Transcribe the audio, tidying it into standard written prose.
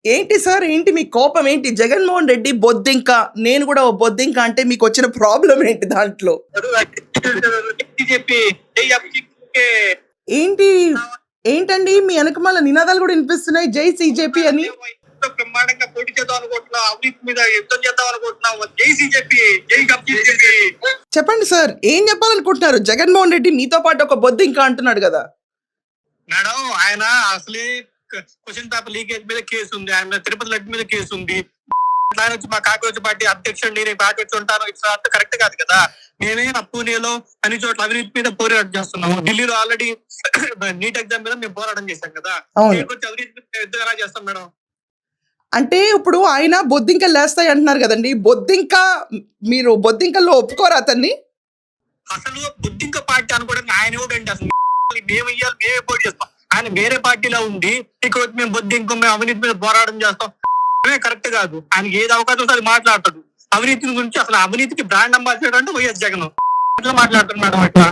ఏంటి సార్? ఏంటి మీ కోపం ఏంటి? 'జగన్‌మోహన్ రెడ్డి బొద్దింక, నేను గూడా ఓ బొద్దింక' అంటే మీకొచ్చిన ప్రాబ్లమ్ ఏంటి దాంట్లో? చెప్పి ఏంటి? ఏంటండి మీ ఎనకమాల నినాదాలు గూడా ఇనిపిస్తున్నాయి. జై సీజేపీ అని. బ్రహ్మాండంగా పోటీ చేద్దాం అనుకుంటున్నాం. అవినీతి మీద యుద్ధం చేద్దాం అనుకుంటున్నాం. జై సీజేపీ, జై బీజేపీ. చెప్పండి సార్. ఏం చెప్పాలనుకుంటున్నారు? 'జగన్‌మోహన్ రెడ్డి' మీతో పాటు ఒక బొద్దింక అంటున్నాడు గదా! మేడం ఆయన అసలే క్వశ్చన్ పేపర్ లీకేజ్ మీద కేసు ఉంది. ఆయన తిరుపతి లడ్డు మీద కేసు ఉంది. ఆయన వచ్చి మా కాకరోజు పార్టీ అధ్యక్షుడు నేను పార్టీ వచ్చి ఉంటాను. ఇట్లా కరెక్ట్ కాదు కదా. మేమే పూణేలో అన్ని చోట్ల అవినీతి మీద పోరాటం చేస్తున్నాము. ఢిల్లీలో ఆల్రెడీ నీట్ ఎగ్జామ్ మీద మేము పోరాటం చేశాం కదా. అవినీతి మీద యుద్ధం ఎలా చేస్తాం మేడం? అంటే ఇప్పుడు ఆయన బొద్దింకలు లేస్తాయి అంటున్నారు కదండి. మీరు బొద్దింకల్లో ఒప్పుకోరా అతన్ని? అసలు బొద్దింక పార్టీ అనుకోవడానికి ఆయన ఎవడండి? అసలు మేము ఇయ్యాలి, మేమే పోటీ చేస్తాం. ఆయన వేరే పార్టీలో ఉండి ఇక్కడ వచ్చి మేము బొద్దింక, మేము అవినీతి మీద పోరాటం చేస్తాం కరెక్ట్ కాదు. ఆయనకి ఏది అవకాశం వస్తే అది మాట్లాడతాడు. అవినీతి గురించి అసలు అవినీతికి బ్రాండ్ అంబాసిడర్ అంటే వైఎస్ జగన్. అట్లా మాట్లాడుతున్నాడు మేడం. అట్లా